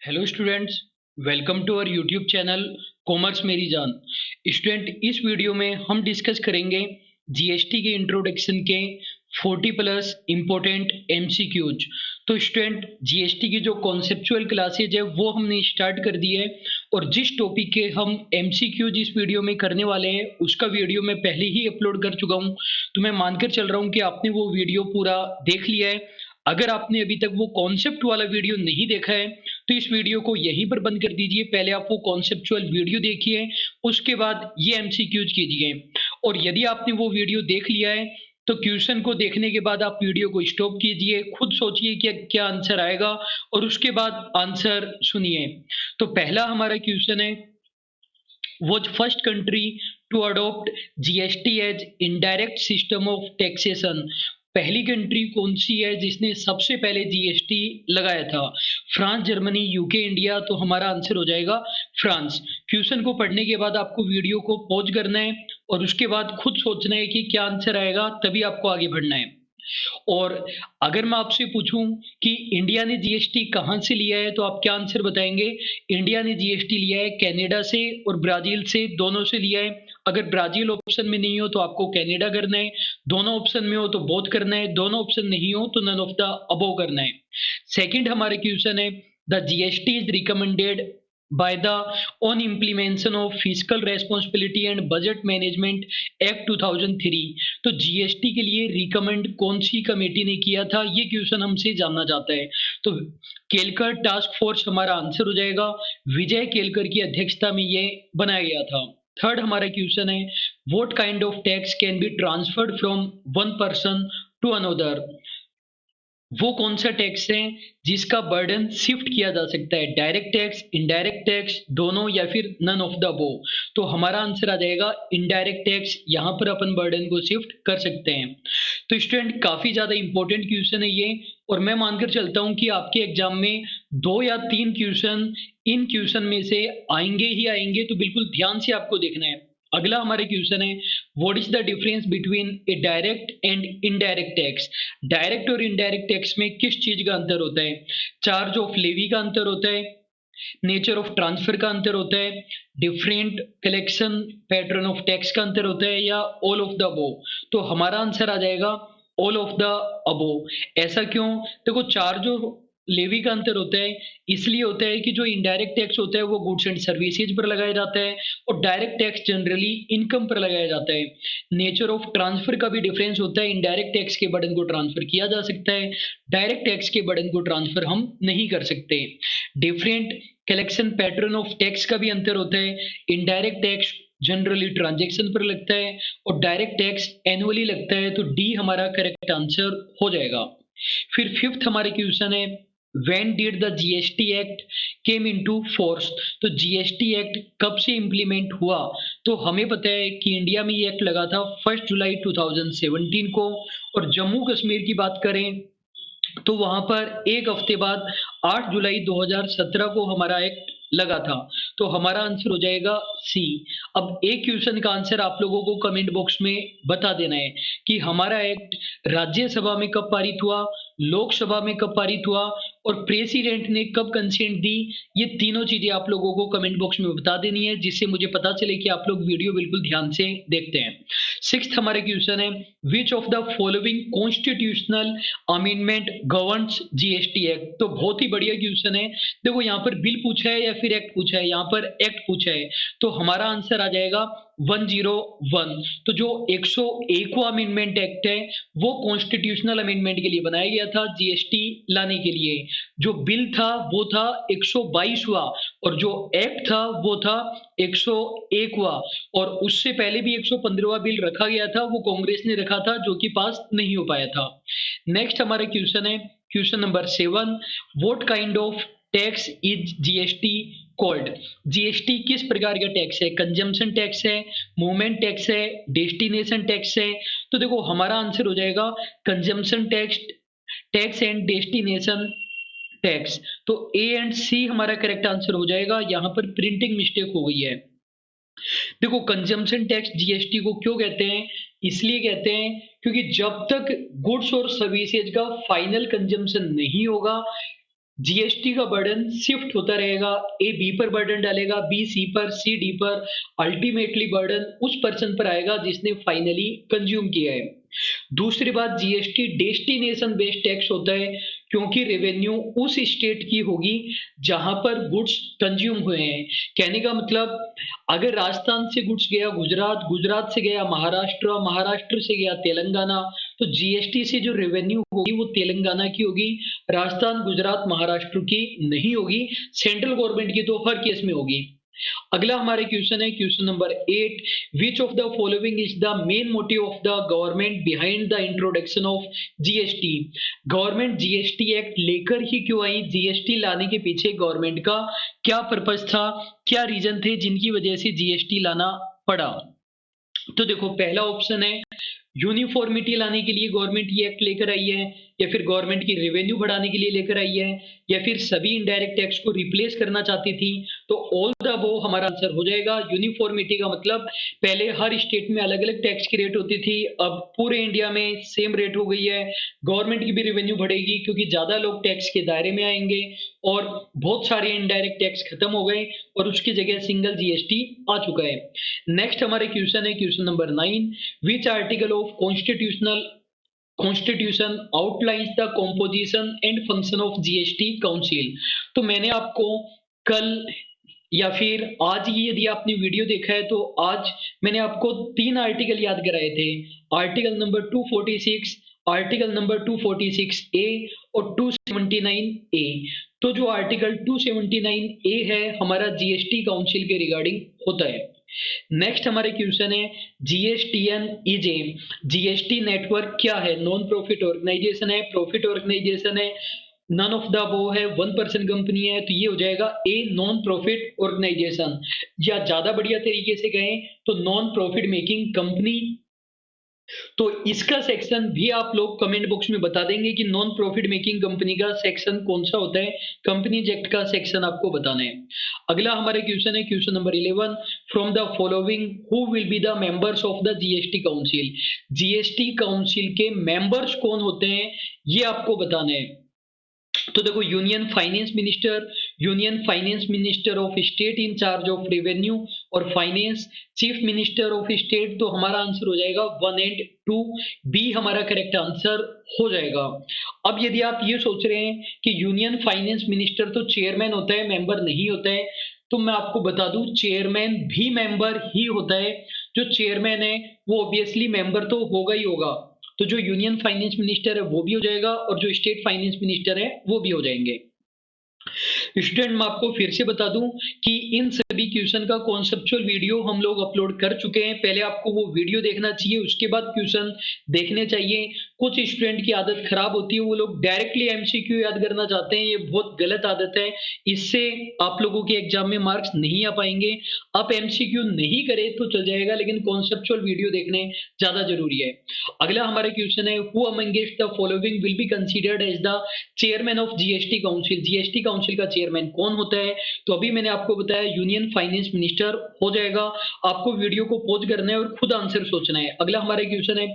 Hello students, welcome to our YouTube channel commerce मेरी जान। Student, इस वीडियो में हम डिस्कस करेंगे जीएसटी के इंट्रोडक्शन के 40 प्लस इम्पोर्टेंट एमसीक्यूज। तो स्टूडेंट, जीएसटी की जो कॉन्सेप्चुअल क्लासेज है वो हमने स्टार्ट कर दी है, और जिस टॉपिक के हम एमसीक्यूज इस वीडियो में करने वाले हैं उसका वीडियो मैं पहले ही अपलोड कर चुका हूं। तो मैं मानकर चल रहा हूं कि आपने वो वीडियो पूरा देख लिया है। अगर आपने अभी तक वो कॉन्सेप्ट वाला वीडियो नहीं देखा है तो इस वीडियो को यहीं पर बंद कर दीजिए। पहले आप वो कॉन्सेप्चुअल वीडियो देखिए, उसके बाद ये एमसीक्यूज कीजिए। और यदि आपने वो वीडियो देख लिया है तो क्वेश्चन को देखने के बाद आप वीडियो को स्टॉप कीजिए, खुद सोचिए कि क्या आंसर आएगा, और उसके बाद आंसर सुनिए। तो पहला हमारा क्वेश्चन है, was first country to adopt GST as indirect system of taxation। पहली कंट्री कौन सी है जिसने सबसे पहले जीएसटी लगाया था? France, Germany, UK, India. तो हमारा आंसर हो जाएगा फ्रांस। क्वेश्चन को पढ़ने के बाद आपको वीडियो को पॉज करना है और उसके बाद खुद सोचना है कि क्या आंसर आएगा, तभी आपको आगे बढ़ना है। और अगर मैं आपसे पूछूं कि इंडिया ने जीएसटी कहां से लिया है तो आप क्या आंसर बताएंगे? इंडिया ने जीएसटी लिया है कनाडा से और ब्राजील से, दोनों से लिया है। अगर ब्राजील ऑप्शन में नहीं हो तो आपको कनाडा करना है, दोनों ऑप्शन में हो तो बोथ करना है, दोनों ऑप्शन नहीं हो तो नन ऑफ द अबव करना है। सेकंड हमारे क्वेश्चन है, the GST is recommended by the on implementation of fiscal responsibility and budget management act 2003। तो जीएसटी के लिए रिकमेंड कौन सी कमेटी ने किया था, ये क्वेश्चन हमसे जानना चाहता है। तो केलकर टास्क फोर्स हमारा आंसर हो जाएगा। विजय केलकर की अध्यक्षता में ये बनाया गया था। थर्ड हमारा क्वेश्चन है, what kind of tax can be transferred from one person to another. वो कौन सा टैक्स है जिसका बर्डन शिफ्ट किया जा सकता है? डायरेक्ट टैक्स, इनडायरेक्ट टैक्स, दोनों, या फिर नन ऑफ द अबव। तो हमारा आंसर आ जाएगा इनडायरेक्ट टैक्स। यहां पर अपन बर्डन को शिफ्ट कर सकते हैं। तो स्टूडेंट, काफी ज्यादा इंपॉर्टेंट क्वेश्चन है ये, और मैं मानकर चलता हूं कि आपके एग्जाम में 2 या 3 क्वेश्चन इन क्वेश्चन में से आएंगे ही आएंगे। तो बिल्कुल ध्यान से आपको देखना है। अगला हमारे क्वेश्चन है, what is the difference between A direct and indirect tax. Direct और इनडायरेक्ट टैक्स में किस चीज का अंतर होता है? चार्ज ऑफ लेवी का अंतर होता है, नेचर ऑफ ट्रांसफर का अंतर होता है, different collection pattern of tax का अंतर होता है, या ऑल ऑफ द अबव। तो हमारा आंसर आ जाएगा ऑल ऑफ द अबव। ऐसा क्यों? देखो, चार्ज ऑफ लेवी का अंतर होता है, इसलिए होता है कि जो इनडायरेक्ट टैक्स होता है वो गुड्स एंड सर्विसेज पर लगाया जाता है, और डायरेक्ट टैक्स जनरली इनकम पर लगाया जाता है। नेचर ऑफ ट्रांसफर का भी डिफरेंस होता है, इनडायरेक्ट टैक्स के बर्डन को ट्रांसफर किया जा सकता है, डायरेक्ट टैक्स के बर्डन को ट्रांसफर हम नहीं कर सकते। Different collection pattern of tax का भी अंतर होता है, इनडायरेक्ट टैक्स जनरली ट्रांजैक्शन पर लगता है और डायरेक्ट टैक्स एनुअली लगता है। तो डी हमारा करेक्ट आंसर हो जाएगा। फिर फिफ्थ हमारे क्वेश्चन है, when did the GST act came into force। तो जीएसटी एक्ट कब से इंप्लीमेंट हुआ? तो हमें पता है कि इंडिया में ये एक्ट लगा था 1 जुलाई 2017 को, और जम्मू कश्मीर की बात करें तो वहां पर एक हफ्ते बाद 8 जुलाई 2017 को हमारा एक्ट लगा था। तो हमारा आंसर हो जाएगा सी। अब एक क्वेश्चन का आंसर आप लोगों को कमेंट बॉक्स में बता देना है कि हमारा एक्ट राज्यसभा में कब पारित हुआ, लोकसभा में कब पारित हुआ, और प्रेसिडेंट ने कब कंसेंट दी। ये तीनों चीजें आप लोगों को कमेंट बॉक्स में बता देनी है, जिससे मुझे पता चले कि आप लोग वीडियो बिल्कुल ध्यान से देखते हैं। सिक्स्थ हमारे क्वेश्चन है, which of the following constitutional amendment governs GST act. तो बहुत ही बढ़िया क्वेश्चन है। देखो, यहाँ पर बिल पूछा है या फिर एक्ट पूछा है? यहाँ पर एक्ट पूछा है। तो हमारा आंसर आ जाएगा 101। तो जो 101वां अमेंडमेंट एक्ट है वो कॉन्स्टिट्यूशनल अमेंडमेंट के लिए बनाया गया था, जीएसटी लाने के लिए। जो बिल था वो था 122वां, और जो एक्ट था वो था 101वां, और उससे पहले भी 115वां बिल रखा गया था, वो कांग्रेस ने रखा था, जो कि पास नहीं हो पाया था। नेक्स्ट हमारा क्वेश्चन है, question number 7, what kind of tax is GST called. GST किस प्रकार का टैक्स है? कंजम्पशन टैक्स है, मूवमेंट टैक्स है, डेस्टिनेशन टैक्स है। तो देखो, हमारा आंसर हो जाएगा consumption tax, tax and destination tax. तो ए एंड सी हमारा करेक्ट आंसर हो जाएगा। यहाँ पर प्रिंटिंग मिस्टेक हो गई है। देखो, कंजम्पशन टैक्स जीएसटी को क्यों कहते हैं? इसलिए कहते हैं क्योंकि जब तक गुड्स और सर्विसेज का फाइनल कंजम्पशन नहीं होगा, जीएसटी का बर्डन शिफ्ट होता रहेगा, ए बी पर बर्डन डालेगा, बी सी पर, सी डी पर, अल्टीमेटली बर्डन उस पर्सन पर आएगा जिसने फाइनली कंज्यूम किया है। दूसरी बात, जीएसटी डेस्टिनेशन बेस्ड टैक्स होता है, क्योंकि रेवेन्यू उस स्टेट की होगी जहां पर गुड्स कंज्यूम हुए हैं। कहने का मतलब, अगर राजस्थान से गुड्स गया गुजरात, गुजरात से गया महाराष्ट्र, महाराष्ट्र से गया तेलंगाना, तो जीएसटी से जो रेवेन्यू होगी वो तेलंगाना की होगी, राजस्थान, गुजरात, महाराष्ट्र की नहीं होगी। सेंट्रल गवर्नमेंट की तो हर केस में होगी। अगला हमारे क्वेश्चन है question number 8, which of the following is the main motive of the government behind the introduction of GST. Government GST act लेकर ही क्यों आई, जीएसटी लाने के पीछे गवर्नमेंट का क्या पर्पस था, क्या रीजन थे जिनकी वजह से जीएसटी लाना पड़ा। तो देखो, पहला ऑप्शन है यूनिफॉर्मिटी लाने के लिए गवर्नमेंट ये एक्ट लेकर आई है, या फिर गवर्नमेंट की रेवेन्यू बढ़ाने के लिए लेकर आई है, या फिर सभी इनडायरेक्ट टैक्स को रिप्लेस करना चाहती थी। तो ऑल द अबव हमारा आंसर हो जाएगा। यूनिफॉर्मिटी का मतलब, पहले हर स्टेट में अलग अलग टैक्स की रेट होती थी, अब पूरे इंडिया में सेम रेट हो गई है। गवर्नमेंट की भी रेवेन्यू बढ़ेगी क्योंकि ज्यादा लोग टैक्स के दायरे में आएंगे, और बहुत सारे इनडायरेक्ट टैक्स खत्म हो गए और उसकी जगह सिंगल जीएसटी आ चुका है। नेक्स्ट हमारे क्वेश्चन है question number 9, which article of constitution outlines the composition and function of GST council. तो मैंने आपको कल या फिर आज ही, यदि आपने वीडियो देखा है तो आज मैंने आपको 3 आर्टिकल याद कराए थे। आर्टिकल नंबर 246, आर्टिकल नंबर 246 ए और 279 ए। तो जो आर्टिकल 279 ए है हमारा जीएसटी काउंसिल के रिगार्डिंग होता है। नेक्स्ट हमारे क्वेश्चन है, GSTN is a, GST network क्या है, नॉन प्रॉफिट ऑर्गेनाइजेशन है, प्रॉफिट ऑर्गेनाइजेशन है, नन ऑफ द अबव है, 1% कंपनी है। तो ये हो जाएगा ए, नॉन प्रॉफिट ऑर्गेनाइजेशन, या ज्यादा बढ़िया तरीके से कहें तो नॉन प्रॉफिट मेकिंग कंपनी। तो इसका सेक्शन भी आप लोग कमेंट बॉक्स में बता देंगे कि नॉन प्रॉफिट मेकिंग कंपनी का सेक्शन कौन सा होता है, कंपनीज एक्ट का सेक्शन आपको बताना है। अगला हमारा क्वेश्चन है question number 11, from the following who will be the members of the GST council. GST council के मेंबर्स कौन होते हैं ये आपको बताना है। तो देखो, union finance minister of state in charge of revenue और finance, chief minister of state. तो हमारा आंसर हो जाएगा 1 एंड 2, बी हमारा करेक्ट आंसर हो जाएगा। अब यदि आप ये सोच रहे हैं कि यूनियन फाइनेंस मिनिस्टर तो चेयरमैन होता है, मेंबर नहीं होता है, तो मैं आपको बता दूं चेयरमैन भी मेंबर ही होता है। जो चेयरमैन है वो ऑब्वियसली मेंबर तो होगा ही होगा। तो जो यूनियन फाइनेंस मिनिस्टर है वो भी हो जाएगा, और जो स्टेट फाइनेंस मिनिस्टर है वो भी हो जाएंगे। स्टूडेंट, मैं आपको फिर से बता दूं कि इन सभी क्वेश्चन का कॉन्सेप्चुअल वीडियो हम लोग अपलोड कर चुके हैं। पहले आपको वो वीडियो देखना चाहिए, उसके बाद क्वेश्चन देखने चाहिए। कुछ स्टूडेंट की आदत खराब होती है, वो लोग डायरेक्टली एमसीक्यू याद करना चाहते हैं, ये बहुत गलत आदत है। इससे आप लोगों के एग्जाम में मार्क्स नहीं आ पाएंगे। आप एमसीक्यू नहीं करें तो चल जाएगा, लेकिन कॉन्सेप्चुअल वीडियो देखने ज्यादा जरूरी है। अगला हमारा क्वेश्चन है, who amongst the following will be considered as the chairman of GST council. GST council का चेयरमैन कौन होता है? तो अभी मैंने आपको बताया यूनियन फाइनेंस मिनिस्टर हो जाएगा। आपको वीडियो को पॉज करना है और खुद आंसर सोचना है। अगला हमारा क्वेश्चन है,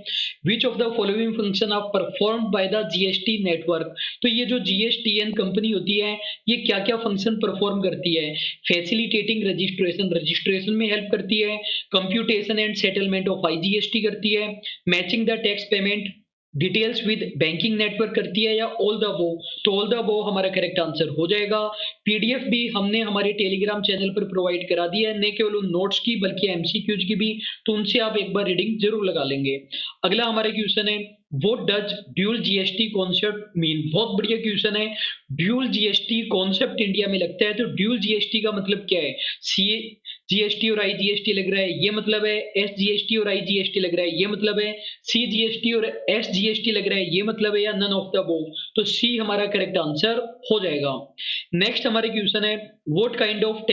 which of the following function are performed by the GST network. तो ये जो जीएसटीएन कंपनी होती है ये क्या क्या फंक्शन परफॉर्म करती है? फैसिलिटेटिंग रजिस्ट्रेशन, रजिस्ट्रेशन में हेल्प करती है, computation and settlement of IGST करती है, matching the tax payment details with banking network करती है, या ऑल द अबव। तो ऑल द अबव हमारा करेक्ट आंसर हो जाएगा। पीडीएफ भी हमने हमारे टेलीग्राम चैनल पर प्रोवाइड करा दिया है, न केवल उन नोट्स की बल्कि एमसीक्यूज की भी, तो उनसे आप एक बार रीडिंग जरूर लगा लेंगे। अगला हमारा क्वेश्चन है, what does dual GST concept mean. बहुत बढ़िया क्वेश्चन है। ड्यूल जीएसटी कॉन्सेप्ट इंडिया में लगता है, तो ड्यूल जीएसटी का मतलब क्या है? सी जीएसटी और आईजीएसटी लग रहा है, ये मतलब है। एस जीएसटी और आईजीएसटी लग रहा है, ये मतलब है। सी जीएसटी और एस जीएसटी लग रहा है, ये मतलब है, या नन ऑफ द अबव। तो सी हमारा करेक्ट आंसर हो जाएगा। नेक्स्ट हमारे क्वेश्चन है, what kind of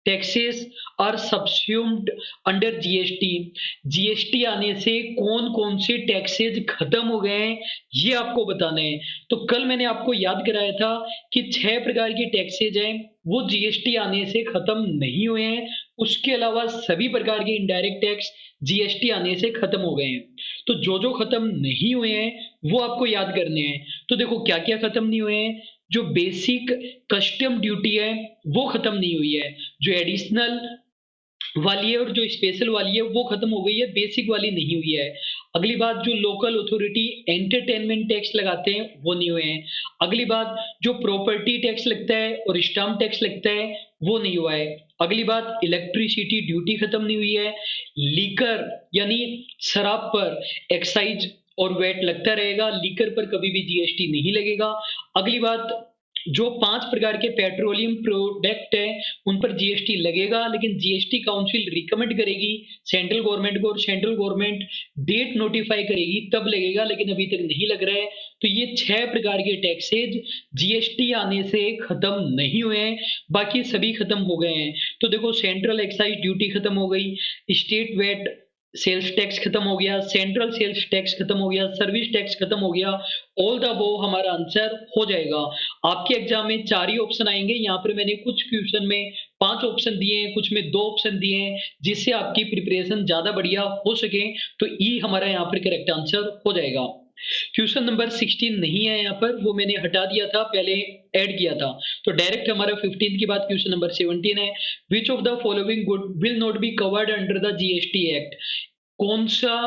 taxes are subsumed under GST. GST आने से कौन कौन से टैक्सेस खत्म हो गए हैं ये आपको बताना है। तो कल मैंने आपको याद कराया था कि 6 प्रकार के टैक्सेज हैं, वो जीएसटी आने से खत्म नहीं हुए हैं। उसके अलावा सभी प्रकार के इनडायरेक्ट टैक्स जीएसटी आने से खत्म हो गए हैं। तो जो जो खत्म नहीं हुए हैं वो आपको याद करने हैं। तो देखो क्या क्या खत्म नहीं हुए हैं। जो बेसिक कस्टम ड्यूटी है वो खत्म नहीं हुई है, जो एडिशनल वाली है और जो स्पेशल वाली है वो खत्म हो गई है, बेसिक वाली नहीं हुई है। अगली बात, जो लोकल अथॉरिटी एंटरटेनमेंट टैक्स लगाते हैं वो नहीं हुए हैं। अगली बात, जो प्रॉपर्टी टैक्स लगता है और स्टाम्प टैक्स लगता है वो नहीं हुआ है। अगली बात, इलेक्ट्रिसिटी ड्यूटी खत्म नहीं हुई है। लीकर यानी शराब पर एक्साइज और वैट लगता रहेगा, लीकर पर कभी भी जीएसटी नहीं लगेगा। अगली बात, जो 5 प्रकार के पेट्रोलियम प्रोडक्ट है उन पर जीएसटी लगेगा, लेकिन जीएसटी काउंसिल रिकमेंड करेगी सेंट्रल गवर्नमेंट को और सेंट्रल गवर्नमेंट डेट नोटिफाई करेगी तब लगेगा, लेकिन अभी तक नहीं लग रहा है। तो ये 6 प्रकार के टैक्सेज जीएसटी आने से खत्म नहीं हुए हैं, बाकी सभी खत्म हो गए हैं। तो देखो, सेंट्रल एक्साइज ड्यूटी खत्म हो गई, स्टेट वेट सेल्स टैक्स खत्म हो गया, सेंट्रल सेल्स टैक्स खत्म हो गया, सर्विस टैक्स खत्म हो गया। ऑल द अबव हमारा आंसर हो जाएगा। आपके एग्जाम में 4 ही ऑप्शन आएंगे, यहाँ पर मैंने कुछ क्वेश्चन में 5 ऑप्शन दिए हैं, कुछ में 2 ऑप्शन दिए हैं, जिससे आपकी प्रिपरेशन ज्यादा बढ़िया हो सके। तो ई हमारा यहाँ पर करेक्ट आंसर हो जाएगा। क्वेश्चन नंबर 16 नहीं है यहाँ पर, वो मैंने हटा दिया था, पहले ऐड किया था। तो डायरेक्ट हमारा 15 के बाद क्वेश्चन नंबर 17 है, which of the following good will not be covered under the GST act. कौन सा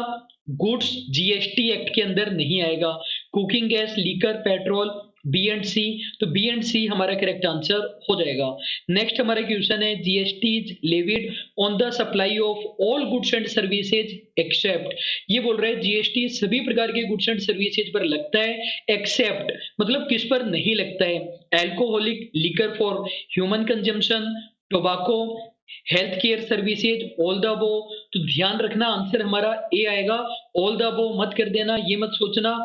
गुड्स जीएसटी एक्ट के अंदर नहीं आएगा? Cooking gas, liquor, petrol, B and C. तो बी एंड सी हमारा करेक्ट आंसर हो जाएगा। नेक्स्ट हमारा क्वेश्चन है, GST is levied on the supply of all goods and services except. ये बोल रहा है जीएसटी सभी प्रकार के गुड्स एंड सर्विसेज पर लगता है, एक्सेप्ट मतलब किस पर नहीं लगता है? Alcoholic liquor for human consumption, tobacco, health care services, all the above. तो ध्यान रखना आंसर हमारा ए आएगा। ऑल द अबव मत कर देना, ये मत सोचना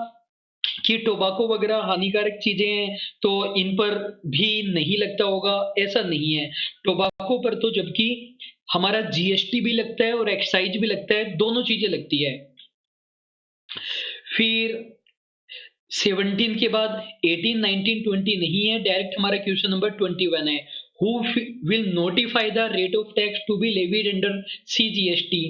कि टोबाको वगैरह हानिकारक चीजें हैं तो इन पर भी नहीं लगता होगा, ऐसा नहीं है। टोबाको पर तो जबकि हमारा जीएसटी भी लगता है और एक्साइज भी लगता है, दोनों चीजें लगती है। फिर 17 के बाद 18, 19, 20 नहीं है, डायरेक्ट हमारा क्वेश्चन नंबर 21 है, who will notify the rate of tax to be levied under CGST।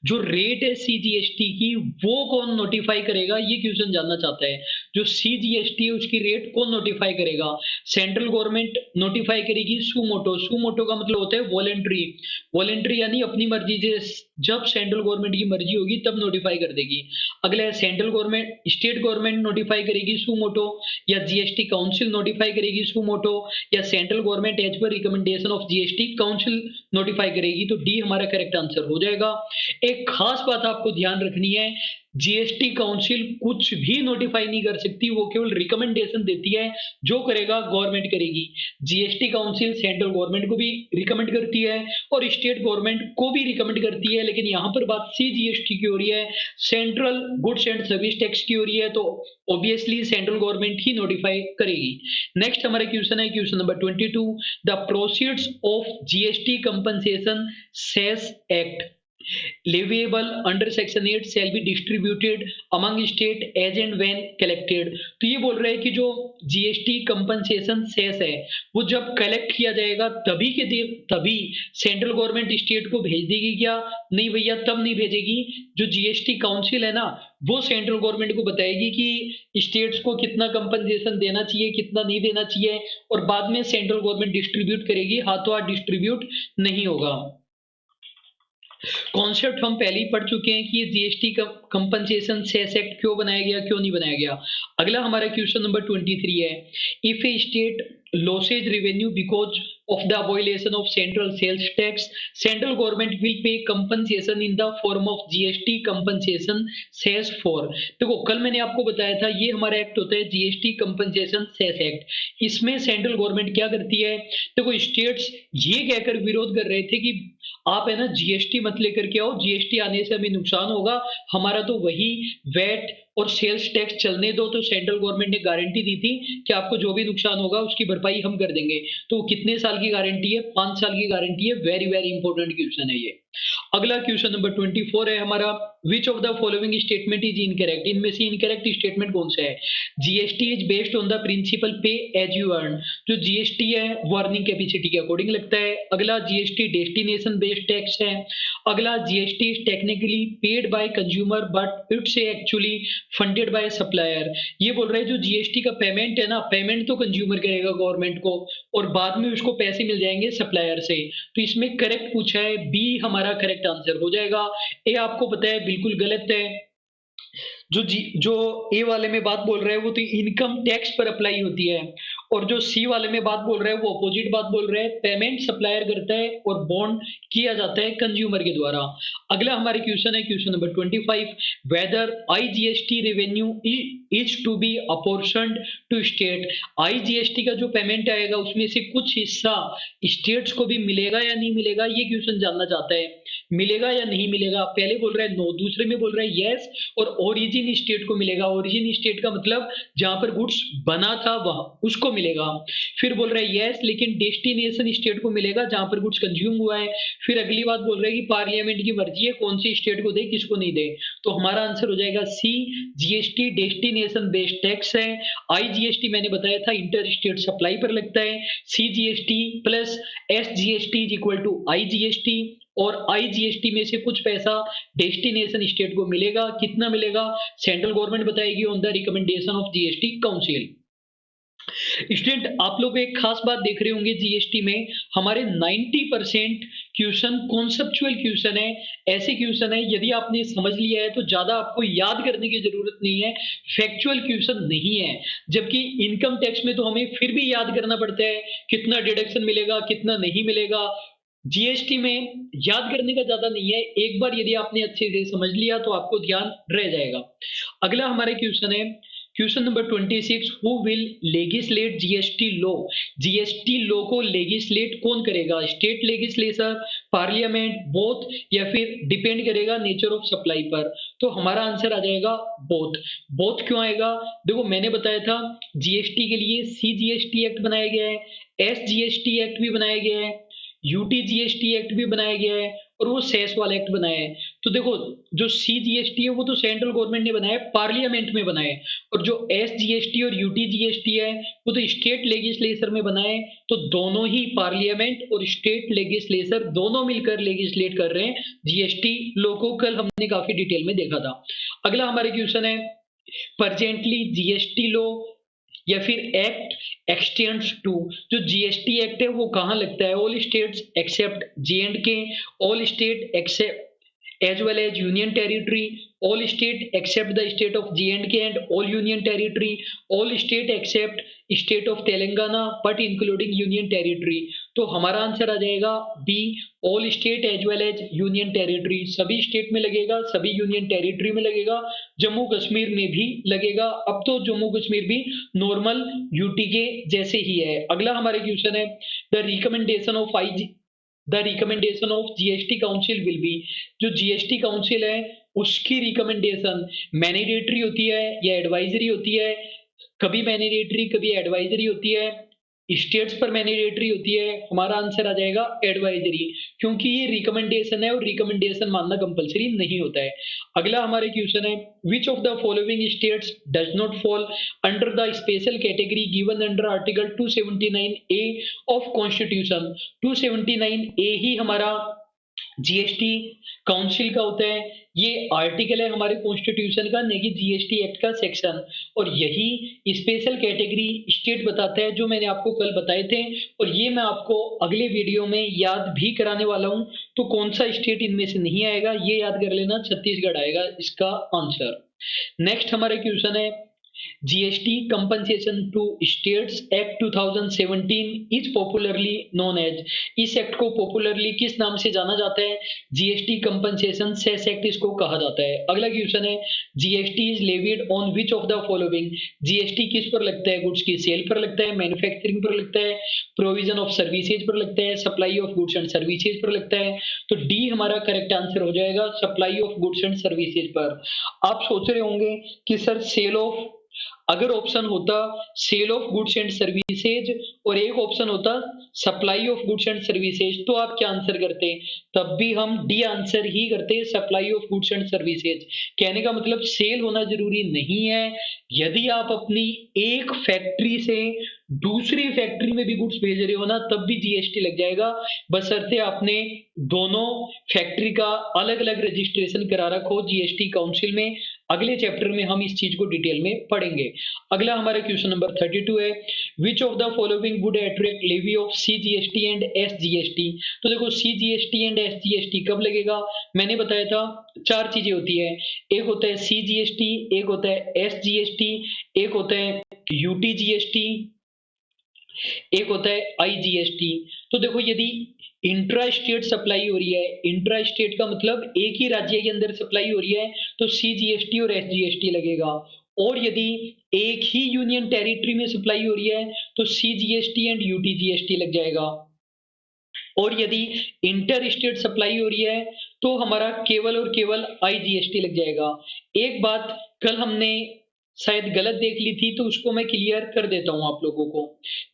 जो रेट है सीजीएसटी की वो कौन नोटिफाई करेगा, ये क्वेश्चन जानना चाहता है। जो सीजीएसटी है उसकी रेट कौन नोटिफाई करेगा? सेंट्रल गवर्नमेंट नोटिफाई करेगी सुमोटो। सुमोटो का मतलब होता है वॉलेंट्री। वॉलेंट्री यानी अपनी मर्जी से, जब सेंट्रल गवर्नमेंट की मर्जी होगी तब नोटिफाई कर देगी। अगला है central government, state government notify करेगी सुमोटो, या जीएसटी काउंसिल नोटिफाई करेगी सुमोटो, या central government as per recommendation of GST council notify करेगी। तो डी हमारा करेक्ट आंसर हो जाएगा। एक खास बात आपको ध्यान रखनी है, जीएसटी काउंसिल कुछ भी नोटिफाई नहीं कर सकती, वो केवल रिकमेंडेशन देती है, जो करेगा गवर्नमेंट करेगी। जीएसटी काउंसिल सेंट्रल गवर्नमेंट को भी रिकमेंड करती है और स्टेट गवर्नमेंट को भी रिकमेंड करती है, लेकिन यहां पर बात सीजीएसटी की हो रही है, central goods and service tax की हो रही है, तो ऑब्वियसली सेंट्रल गवर्नमेंट ही नोटिफाई करेगी। नेक्स्ट हमारा क्वेश्चन है question number 22, the proceeds of GST compensation cess act leviable under section 8 shall be distributed among state as and when collected। तो ये बोल रहा है कि जो जीएसटी कंपनसेशन सेस है वो जब कलेक्ट किया जाएगा तभी के तभी सेंट्रल गवर्नमेंट स्टेट को भेज देगी क्या? नहीं भैया, तब नहीं भेजेगी। जो जीएसटी काउंसिल है ना, वो सेंट्रल गवर्नमेंट को बताएगी कि स्टेट्स को कितना कंपनसेशन देना चाहिए, कितना नहीं देना चाहिए, और बाद में सेंट्रल गवर्नमेंट डिस्ट्रीब्यूट करेगी, हाथों हाथ डिस्ट्रीब्यूट नहीं होगा। कॉन्सेप्ट हम पहले ही पढ़ चुके हैं कि ये जीएसटी कंपनसेशन सेस एक्ट क्यों बनाया गया, क्यों नहीं बनाया गया। अगला हमारा क्वेश्चन नंबर 23 है, if A state losses revenue because of the violation of central sales tax, central government will pay compensation in the form of GST compensation cess for। देखो, कल मैंने आपको बताया था ये हमारा एक्ट होता है जीएसटी कंपनसेशन सेस एक्ट। इसमें सेंट्रल गवर्नमेंट क्या करती है? देखो, स्टेट्स ये कहकर विरोध कर रहे थे कि आप है ना जीएसटी मत लेकर के आओ, जीएसटी आने से हमें नुकसान होगा, हमारा तो वही वैट और सेल्स टैक्स चलने दो। तो सेंट्रल गवर्नमेंट ने गारंटी दी थी कि आपको जो भी नुकसान होगा उसकी भरपाई हम कर देंगे। तो कितने साल की गारंटी है? 5 साल की गारंटी है। वेरी वेरी इंपॉर्टेंट क्वेश्चन है ये। अगला क्वेश्चन नंबर 24 है हमारा, which of the following statement is incorrect, इनमें से इनकरेक्ट स्टेटमेंट कौन सा है? GST is based on the principle pay as you earn, जो जीएसटी है वो अर्निंग कैपेसिटी के अकॉर्डिंग लगता है। अगला जीएसटी डेस्टिनेशन बेस्ड टैक्स है। अगला GST is technically paid by consumer but it's actually funded by supplier, ये बोल रहे हैं जो जीएसटी का पेमेंट है ना, पेमेंट तो कंज्यूमर करेगा गवर्नमेंट को और बाद में उसको पैसे मिल जाएंगे सप्लायर से। तो इसमें करेक्ट पूछा है, बी हमारा करेक्ट आंसर हो जाएगा। ए आपको पता है बिल्कुल गलत है। जो ए वाले में बात बोल रहे हैं वो तो इनकम टैक्स पर अप्लाई होती है, और जो सी वाले में बात बोल रहे हैं वो अपोजिट बात बोल रहे हैं, पेमेंट सप्लायर करता है और बॉन्ड किया जाता है कंज्यूमर के द्वारा। अगला हमारे क्वेश्चन है question number 25, whether IGST revenue is to be apportioned to state, IGST का जो पेमेंट आएगा उसमें से कुछ हिस्सा स्टेट्स को भी मिलेगा या नहीं मिलेगा, ये क्वेश्चन जानना चाहता है। मिलेगा या नहीं मिलेगा, पहले बोल रहा है नो, दूसरे में बोल रहा है यस, और ओरिजिन स्टेट को मिलेगा। ओरिजिन स्टेट का मतलब जहां पर गुड्स बना था वह उसको मिलेगा। फिर बोल रहा है यस, लेकिन डेस्टिनेशन स्टेट को मिलेगा जहां पर गुड्स कंज्यूम हुआ है। फिर अगली बात बोल रहा है कि पार्लियामेंट की मर्जी है कौन सी स्टेट को दे किसको नहीं दे, तो हमारा आंसर हो जाएगा C, GST destination based tax है। आईजीएसटी मैंने बताया था इंटर स्टेट सप्लाई पर लगता है। CGST plus SGST is equal to IGST, और आईजीएसटी में से कुछ पैसा डेस्टिनेशन स्टेट को मिलेगा। कितना मिलेगा सेंट्रल गवर्नमेंट बताएगी on the recommendation of GST council. Student आप लोग एक खास बात देख रहे होंगे जीएसटी में हमारे 90% क्वेश्चन कॉन्सेप्चुअल क्वेश्चन है। ऐसे क्वेश्चन है यदि आपने समझ लिया है तो ज्यादा आपको याद करने की जरूरत नहीं है, फैक्चुअल क्वेश्चन नहीं है। जबकि इनकम टैक्स में तो हमें फिर भी याद करना पड़ता है कितना डिडक्शन मिलेगा कितना नहीं मिलेगा। जीएसटी में याद करने का ज्यादा नहीं है, एक बार यदि आपने अच्छे से समझ लिया तो आपको ध्यान रह जाएगा। अगला हमारे क्वेश्चन है question number 26, who will legislate GST law, GST law को लेगिस्लेट कौन करेगा? स्टेट लेगिस्लेचर, पार्लियामेंट, बोथ, या फिर डिपेंड करेगा नेचर ऑफ सप्लाई पर। तो हमारा आंसर आ जाएगा बोथ। बोथ क्यों आएगा? देखो मैंने बताया था जीएसटी के लिए सीजीएसटी एक्ट बनाया गया है, एसजीएसटी एक्ट भी बनाया गया है, यूटीजीएसटी एक्ट भी बनाया गया है, और वो सेस वाला एक्ट बनाया है। तो देखो जो सीजीएसटी है वो तो सेंट्रल गवर्नमेंट ने बनाया है, पार्लियामेंट में बनाया है, और जो एसजीएसटी और यूटीजीएसटी है वो तो स्टेट लेजिस्लेचर में बनाया है। तो दोनों ही पार्लियामेंट और स्टेट लेजिस्लेचर दोनों मिलकर लेजिस्लेट कर रहे हैं जीएसटी लॉ को, कल हमने काफी डिटेल में देखा था। अगला हमारे क्वेश्चन है प्रेजेंटली जीएसटी लॉ या फिर एक्ट एक्सटेंड्स टू, जो जीएसटी एक्ट है वो कहां लगता है? All states except J and K, all state except as well as union territory, all state except the state of J&K and all union territory, all state except state of Telangana but including union territory। तो हमारा answer आ जाएगा B, all state as well as union territory, सभी state में लगेगा, सभी union territory में लगेगा, जम्मू कश्मीर में भी लगेगा। अब तो जम्मू कश्मीर भी नॉर्मल यूटी के जैसे ही है। अगला हमारे क्वेश्चन है the recommendation of the recommendation of GST council will be, जो जीएसटी काउंसिल है उसकी रिकमेंडेशन मैंडेटरी होती है या एडवाइजरी होती है? कभी मैंडेटरी कभी एडवाइजरी होती है, स्टेट्स पर मैंडेटरी होती है। हमारा आंसर आ जाएगा एडवाइजरी, क्योंकि ये रिकमेंडेशन है और रिकमेंडेशन मानना कंपलसरी नहीं होता है। अगला हमारे क्वेश्चन है which of the following states does not fall under the special category given under article 279A of constitution. 279A ही हमारा जीएसटी काउंसिल का होता है, ये आर्टिकल है हमारे कॉन्स्टिट्यूशन का, नहीं कि जीएसटी एक्ट का सेक्शन, और यही स्पेशल कैटेगरी स्टेट बताता है जो मैंने आपको कल बताए थे, और ये मैं आपको अगले वीडियो में याद भी कराने वाला हूं। तो कौन सा स्टेट इनमें से नहीं आएगा ये याद कर लेना, छत्तीसगढ़ आएगा इसका आंसर। नेक्स्ट हमारे क्वेश्चन है GST compensation to states act 2017 is popularly known as, इस एक्ट को पॉपुलरली किस नाम से जाना जाता है? जीएसटी कंपनसेशन सेस एक्ट इसको कहा जाता है। अगला क्वेश्चन है GST is levied on which of the following, GST किस पर लगता है? गुड्स की सेल पर लगता है, मैन्युफैक्चरिंग पर लगता है, प्रोविजन ऑफ सर्विसेज पर लगता है, supply of goods and services पर लगता है। तो डी हमारा करेक्ट आंसर हो जाएगा, supply of goods and services पर। आप सोच रहे होंगे कि सर सेल ऑफ अगर ऑप्शन होता sale of goods and services और एक ऑप्शन होता supply of goods and services, तो आप क्या आंसर करते? तब भी हम डी आंसर ही करते, supply of goods and services. कहने का मतलब सेल होना जरूरी नहीं है। यदि आप अपनी एक फैक्ट्री से दूसरी फैक्ट्री में भी गुड्स भेज रहे हो ना, तब भी जीएसटी लग जाएगा, बशर्ते आपने दोनों फैक्ट्री का अलग अलग रजिस्ट्रेशन करा रखो जीएसटी काउंसिल में। अगले चैप्टर में हम इस चीज को डिटेल में पढ़ेंगे। अगला हमारा क्वेश्चन नंबर 32 है, which of the following would attract levy of CGST and SGST. तो देखो सीजीएसटी एंड एसजीएसटी कब लगेगा, मैंने बताया था चार चीजें होती है। एक होता है सीजीएसटी, एक होता है एसजीएसटी, एक होता है यूटीजीएसटी, एक होता है आईजीएसटी। तो देखो यदि इंट्रा स्टेट सप्लाई हो रही है, इंट्रा स्टेट का मतलब एक ही राज्य के अंदर सप्लाई हो रही है, तो सीजीएसटी और एसजीएसटी लगेगा। और यदि एक ही यूनियन टेरिटरी में सप्लाई हो रही है, तो सीजीएसटी एंड यूटीजीएसटी लग जाएगा। और यदि इंटर स्टेट सप्लाई हो रही है, तो हमारा केवल और केवल आईजीएसटी लग जाएगा। एक बात कल हमने शायद गलत देख ली थी, तो उसको मैं क्लियर कर देता हूं आप लोगों को।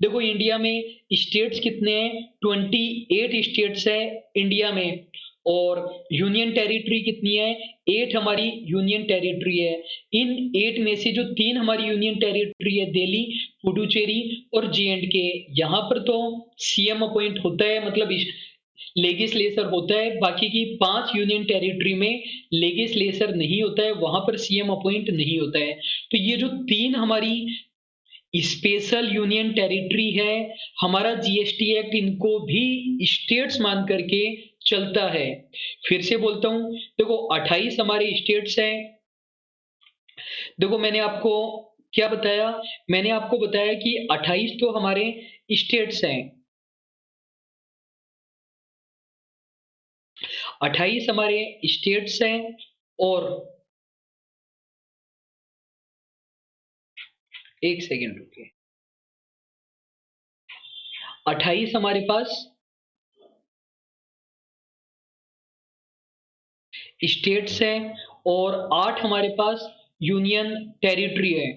देखो इंडिया में स्टेट्स कितने हैं, 28 स्टेट्स है इंडिया में, और यूनियन टेरिटरी कितनी है, 8 हमारी यूनियन टेरिटरी है। इन 8 में से जो 3 हमारी यूनियन टेरिटरी है, दिल्ली, पुडुचेरी और जे एंड के, यहाँ पर तो सीएम अपॉइंट होता है, मतलब लेगिस्लेचर होता है। बाकी की 5 यूनियन टेरिटरी में लेगिस्लेचर नहीं होता है, वहां पर सीएम अपॉइंट नहीं होता है। तो ये जो 3 हमारी स्पेशल यूनियन टेरिटरी है, हमारा जीएसटी एक्ट इनको भी स्टेट्स मान करके चलता है। फिर से बोलता हूं, देखो 28 हमारे स्टेट्स हैं। देखो मैंने आपको क्या बताया, मैंने आपको बताया कि 28 तो हमारे स्टेट्स हैं, 28 हमारे स्टेट्स हैं, और एक सेकेंड रुकिए, 28 हमारे पास स्टेट्स हैं, और 8 हमारे पास यूनियन टेरिटरी है।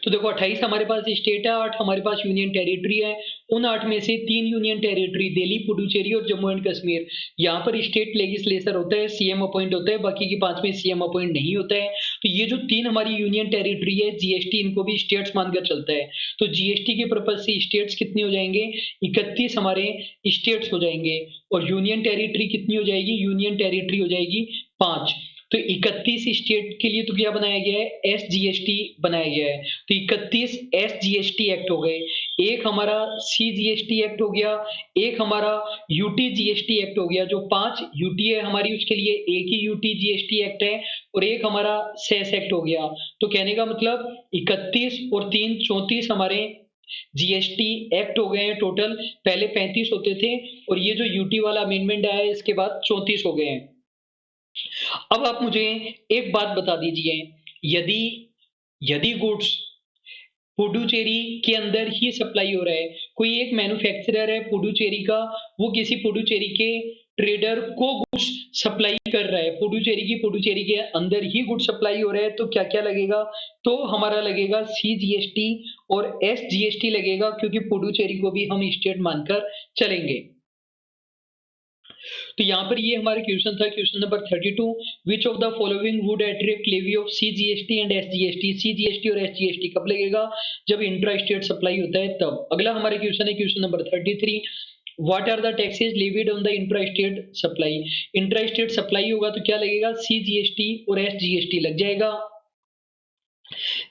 तो देखो 28 हमारे पास स्टेट है, 8 हमारे पास यूनियन टेरिटरी है। उन 8 में से 3 यूनियन टेरिटरी दिल्ली, पुडुचेरी और जम्मू एंड कश्मीर, यहाँ पर स्टेट लेजिस्लेचर होता है, सीएम अपॉइंट होता है, बाकी की 5 में सीएम अपॉइंट नहीं होता है। तो ये जो 3 हमारी यूनियन टेरिटरी है, जीएसटी इनको भी स्टेट्स मानकर चलता है। तो जीएसटी के पर्पज से स्टेट्स कितने हो जाएंगे, 31 हमारे स्टेट्स हो जाएंगे, और यूनियन टेरिटरी कितनी हो जाएगी, यूनियन टेरिटरी हो जाएगी 5। तो 31 स्टेट के लिए तो क्या बनाया गया है, एसजीएसटी बनाया गया है। तो 31 एसजीएसटी एक्ट हो गए, एक हमारा सीजीएसटी एक्ट हो गया, एक हमारा यूटीजीएसटी एक्ट हो गया। जो 5 यूटी है हमारी, उसके लिए एक ही यूटीजीएसटी एक्ट है, और एक हमारा सेस एक्ट हो गया। तो कहने का मतलब 31 और 3 34 हमारे जीएसटी एक्ट हो गए हैं टोटल। पहले 35 होते थे, और ये जो यूटी वाला अमेंडमेंट आया है, इसके बाद 34 हो गए हैं। अब आप मुझे एक बात बता दीजिए, यदि यदि गुड्स पुडुचेरी के अंदर ही सप्लाई हो रहा है, कोई एक मैन्युफैक्चरर है पुडुचेरी का, वो किसी पुडुचेरी के ट्रेडर को गुड्स सप्लाई कर रहा है, पुडुचेरी के अंदर ही गुड्स सप्लाई हो रहा है, तो क्या क्या लगेगा, तो हमारा लगेगा सीजीएसटी और एसजीएसटी लगेगा, क्योंकि पुडुचेरी को भी हम स्टेट मानकर चलेंगे। तो यहाँ पर ये हमारा क्वेश्चन था, question number 32, which of the following would attract levy of CGST and SGST. CGST और एसजीएसटी कब लगेगा, जब इंट्रा स्टेट सप्लाई होता है तब। अगला हमारा क्वेश्चन है question number 33, what are the taxes levied on the intra state supply. Intra state supply होगा तो क्या लगेगा, सीजीएसटी और एसजीएसटी लग जाएगा।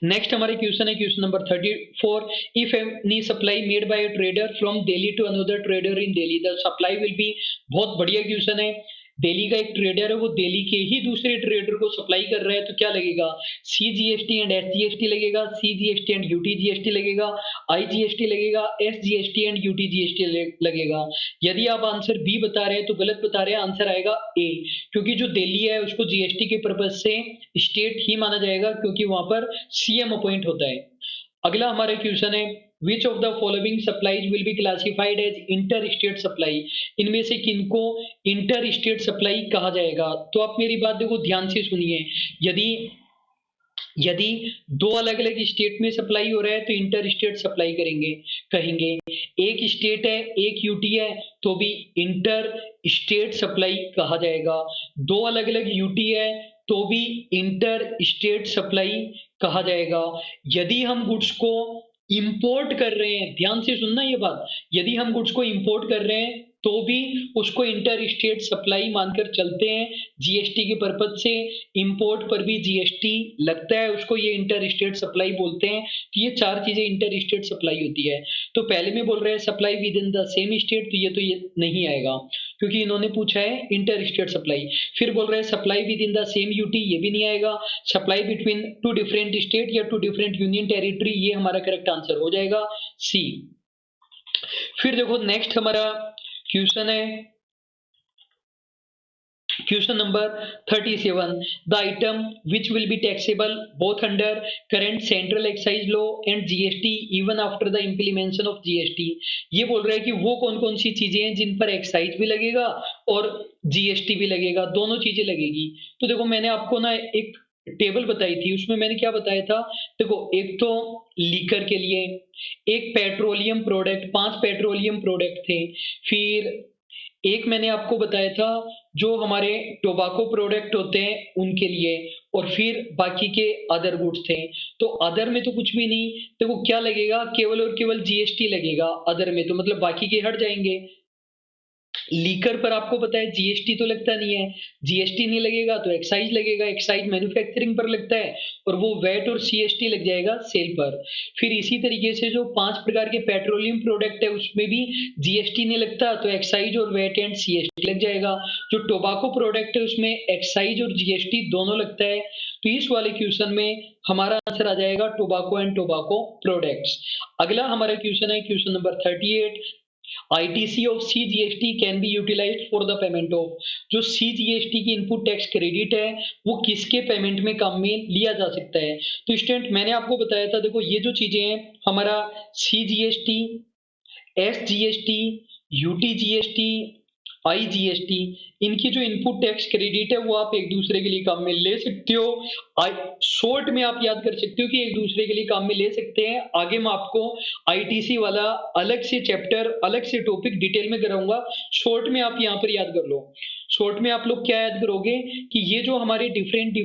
नेक्स्ट हमारे क्वेश्चन है question number 34, if any supply made by a trader from Delhi to another trader in Delhi, the supply will be. बहुत बढ़िया क्वेश्चन है। दिल्ली का एक ट्रेडर है, वो दिल्ली के ही दूसरे ट्रेडर को सप्लाई कर रहा है, तो क्या लगेगा, सीजीएसटी एंड एसजीएसटी लगेगा, सीजीएसटी एंड यूटीजीएसटी लगेगा, आईजीएसटी लगेगा, एसजीएसटी एंड यूटीजीएसटी लगेगा। यदि आप आंसर बी बता रहे हैं तो गलत बता रहे हैं, आंसर आएगा ए, क्योंकि जो दिल्ली है उसको जीएसटी के पर्पज से स्टेट ही माना जाएगा, क्योंकि वहां पर सीएम अपॉइंट होता है। अगला हमारा क्वेश्चन है which of the following supplies will be classified as inter state supply, इनमें से किनको इंटर स्टेट सप्लाई कहा जाएगा। तो आप मेरी बात देखो ध्यान से सुनिए, यदि यदि दो अलग अलग स्टेट में सप्लाई हो रहा है तो इंटर स्टेट सप्लाई कहेंगे। एक स्टेट है एक यूटी है तो भी इंटर स्टेट सप्लाई कहा जाएगा। दो अलग अलग यूटी है तो भी इंटर स्टेट सप्लाई कहा जाएगा। यदि हम गुड्स को इंपोर्ट कर रहे हैं, ध्यान से सुनना ये बात, यदि हम गुड्स को इंपोर्ट कर रहे हैं तो भी उसको इंटर स्टेट सप्लाई मानकर चलते हैं। जीएसटी के पर्पज से इंपोर्ट पर भी जीएसटी लगता है, उसको ये इंटर स्टेट सप्लाई बोलते हैं। तो ये चार चीजें इंटर स्टेट सप्लाई होती है। तो पहले में बोल रहे हैं supply with in the same state, तो ये नहीं आएगा क्योंकि इन्होंने पूछा है इंटर स्टेट सप्लाई। फिर बोल रहे हैं supply with in the same UT, ये भी नहीं आएगा। Supply between two different state या टू डिफरेंट यूनियन टेरिटरी, ये हमारा करेक्ट आंसर हो जाएगा सी। फिर देखो नेक्स्ट हमारा क्वेश्चन है question number 37, the item which will be taxable both under current central excise law and GST even after the implementation of GST. ये बोल रहा है कि वो कौन कौन सी चीजें हैं जिन पर एक्साइज भी लगेगा और जीएसटी भी लगेगा, दोनों चीजें लगेगी। तो देखो मैंने आपको ना एक टेबल बताई थी, उसमें मैंने क्या बताया था, देखो एक तो लीकर के लिए, एक पेट्रोलियम प्रोडक्ट, 5 पेट्रोलियम प्रोडक्ट थे, फिर एक मैंने आपको बताया था जो हमारे टोबैको प्रोडक्ट होते हैं उनके लिए, और फिर बाकी के अदर गुड्स थे। तो अदर में तो कुछ भी नहीं, देखो क्या लगेगा, केवल और केवल जीएसटी लगेगा अदर में, तो मतलब बाकी के हट जाएंगे। लीकर पर आपको पता है जीएसटी तो लगता नहीं है, जीएसटी नहीं लगेगा तो एक्साइज लगेगा, एक्साइज मैन्युफैक्चरिंग पर लगता है और वो वैट और सीएसटी लग जाएगा सेल पर। फिर इसी तरीके से जो 5 प्रकार के पेट्रोलियम प्रोडक्ट है उसमें भी जीएसटी नहीं लगता तो एक्साइज और वैट एंड सीएसटी लग जाएगा। जो टोबैको प्रोडक्ट है उसमें एक्साइज और जीएसटी दोनों लगता है। तो इस वाले क्वेश्चन में हमारा आंसर आ जाएगा टोबैको एंड टोबैको प्रोडक्ट्स। अगला हमारा क्वेश्चन है question number 38, ITC of CGST can be utilized for the payment of, जो CGST की इनपुट टैक्स क्रेडिट है वो किसके पेमेंट में काम में लिया जा सकता है। तो स्टूडेंट मैंने आपको बताया था, देखो ये जो चीजें हैं हमारा CGST, SGST, UTGST, IGST, इनकी जो इनपुट टैक्स क्रेडिट है वो आप एक दूसरे के लिए काम में ले सकते हो। शॉर्ट में आप याद कर सकते हो कि एक दूसरे के लिए काम में ले सकते हैं। आगे मैं आपको आईटीसी वाला अलग से चैप्टर, अलग से टॉपिक डिटेल में कराऊंगा। शॉर्ट में आप यहाँ पर याद कर लो। शॉर्ट में आप लोग क्या याद करोगे कि ये जो हमारे डिफरेंट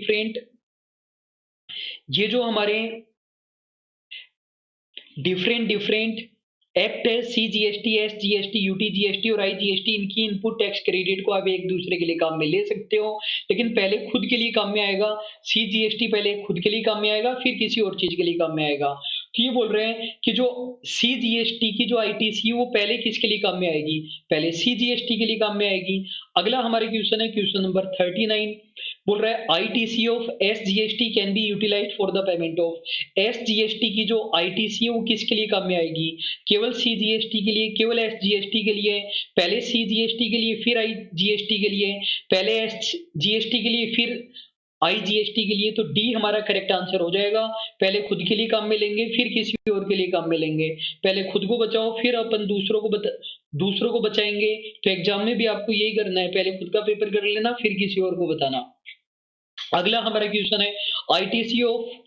एक्ट है, सीजीएसटी, एसजीएसटी, यूटीजीएसटी और आईजीएसटी, इनकी इनपुट टैक्स क्रेडिट को आप एक दूसरे के लिए काम में ले सकते हो, लेकिन पहले खुद के लिए काम में आएगा। सीजीएसटी पहले खुद के लिए काम में आएगा फिर किसी और चीज के लिए काम में आएगा। तो ये बोल रहे हैं कि जो सीजीएसटी की जो आईटीसी वो पहले किसके लिए काम में आएगी, पहले सीजीएसटी के लिए काम में आएगी। अगला हमारे क्वेश्चन है क्वेश्चन नंबर 39, बोल रहा है ITC of SGST can be utilised for the payment of. SGST की जो आईटीसी है वो किसके लिए काम में आएगी, केवल सीजीएसटी के लिए, केवल एसजीएसटी के लिए, पहले सीजीएसटी के लिए फिर आईजीएसटी के लिए, पहले एसजीएसटी के लिए फिर आईजीएसटी के लिए। तो डी हमारा करेक्ट आंसर हो जाएगा। पहले खुद के लिए काम में लेंगे फिर किसी और के लिए काम में लेंगे, पहले खुद को बचाओ फिर अपन दूसरों को बचाएंगे। तो एग्जाम में भी आपको यही करना है, पहले खुद का पेपर कर लेना फिर किसी और को बताना। अगला हमारा क्वेश्चन है ITC of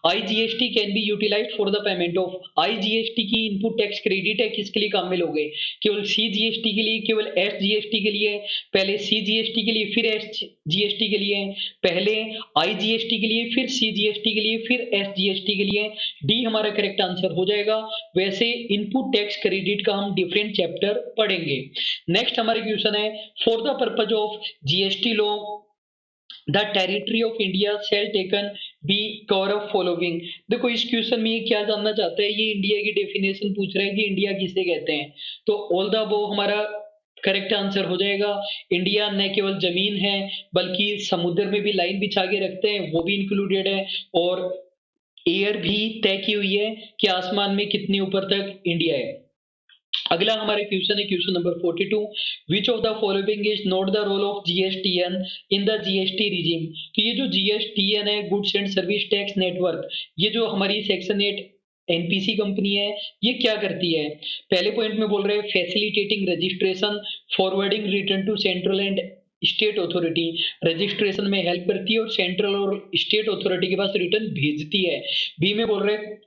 IGST can be utilised for the payment of. IGST की इनपुट टैक्स क्रेडिट है किसके लिए काम में लोगे, केवल सीजीएसटी के लिए, केवल एसजीएसटी के लिए, पहले सीजीएसटी के लिए फिर एसजीएसटी के लिए, पहले आईजीएसटी के लिए फिर सीजीएसटी के लिए फिर एसजीएसटी के लिए। डी हमारा करेक्ट आंसर हो जाएगा। वैसे इनपुट टैक्स क्रेडिट का हम डिफरेंट चैप्टर पढ़ेंगे। नेक्स्ट हमारा क्वेश्चन है for the purpose of GST law the territory of India shall taken be cover of following. देखो इस क्वेश्चन में ये क्या जानना चाहता है, ये इंडिया की डेफिनेशन पूछ रहा है कि इंडिया किसे कहते हैं। तो ऑल द अबव हमारा करेक्ट आंसर हो जाएगा। इंडिया न केवल जमीन है बल्कि समुद्र में भी लाइन बिछा के रखते हैं वो भी इंक्लूडेड है, और एयर भी तय की हुई है कि आसमान में कितने ऊपर तक इंडिया है। अगला हमारे क्वेश्चन है question number 42, which of the following is not the role of GSTN in the GST regime. तो ये जो जीएसटीएन है, goods and service tax network, ये जो हमारी सेक्शन 8 एनपीसी कंपनी है, ये क्या करती है? पहले पॉइंट में बोल रहे हैं facilitating registration, forwarding return to central and state authority. Registration में हेल्प करती है और सेंट्रल और स्टेट अथॉरिटी के पास रिटर्न भेजती है। बी में बोल रहे हैं,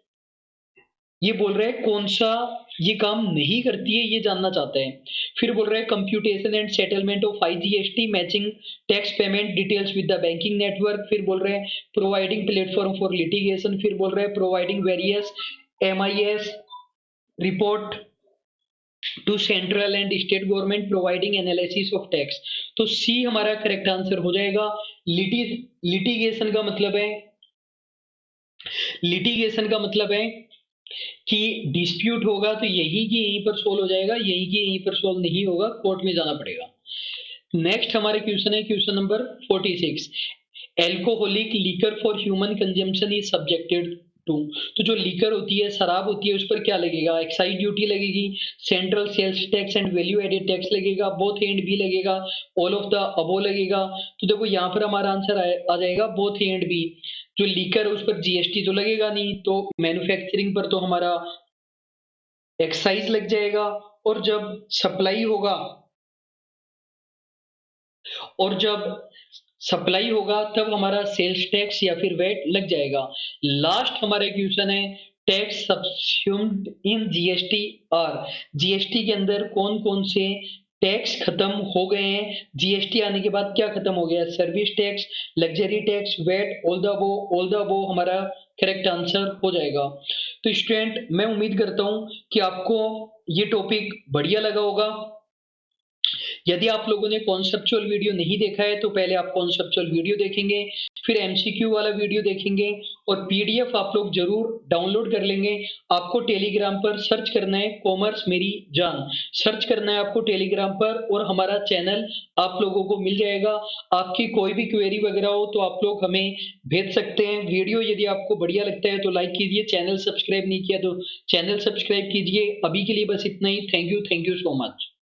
ये बोल रहे हैं कौन सा ये काम नहीं करती है, ये जानना चाहते हैं। फिर बोल रहे हैं computation and settlement of IGST, matching tax payment details with the banking network. फिर बोल रहे हैं प्रोवाइडिंग प्लेटफॉर्म फॉर लिटिगेशन। फिर बोल रहे हैं providing various MIS report to central and state government, providing analysis of tax. तो सी हमारा करेक्ट आंसर हो जाएगा। लिटिगेशन का मतलब है, लिटिगेशन का मतलब है कि डिस्प्यूट होगा तो यही की यहीं पर सोल्व हो जाएगा, यही की यहीं पर सोल्व नहीं होगा, कोर्ट में जाना पड़ेगा। नेक्स्ट हमारे क्वेश्चन है question number 46। Alcoholic liquor for human consumption is subjected to. तो जो लिकर होती है, शराब होती है, उस पर क्या लगेगा? एक्साइज ड्यूटी लगेगी, central sales tax and value added tax लगेगा, बोथ ए एंड बी लगेगा, ऑल ऑफ द अबो लगेगा। तो देखो यहाँ पर हमारा आंसर आ जाएगा बोथ ए एंड बी। जो लिकर है उस पर जीएसटी तो लगेगा नहीं, तो मैन्युफैक्चरिंग पर तो हमारा एक्साइज लग जाएगा। और जब सप्लाई होगा, और जब सप्लाई होगा तब हमारा सेल्स टैक्स या फिर वैट लग जाएगा। लास्ट हमारा क्वेश्चन है tax subsumed in GST R. GST के अंदर कौन कौन से टैक्स खत्म हो गए हैं? जीएसटी आने के बाद क्या खत्म हो गया? Service tax, luxury tax, VAT, all the above हमारा करेक्ट आंसर हो जाएगा। तो स्टूडेंट, मैं उम्मीद करता हूं कि आपको ये टॉपिक बढ़िया लगा होगा। यदि आप लोगों ने कॉन्सेप्चुअल वीडियो नहीं देखा है तो पहले आप कॉन्सेप्चुअल वीडियो देखेंगे, फिर एमसीक्यू वाला वीडियो देखेंगे और पीडीएफ आप लोग जरूर डाउनलोड कर लेंगे। आपको टेलीग्राम पर सर्च करना है कॉमर्स मेरी जान, सर्च करना है आपको टेलीग्राम पर और हमारा चैनल आप लोगों को मिल जाएगा। आपकी कोई भी क्वेरी वगैरह हो तो आप लोग हमें भेज सकते हैं। वीडियो यदि आपको बढ़िया लगता है तो लाइक कीजिए, चैनल सब्सक्राइब नहीं किया तो चैनल सब्सक्राइब कीजिए। अभी के लिए बस इतना ही। Thank you so much.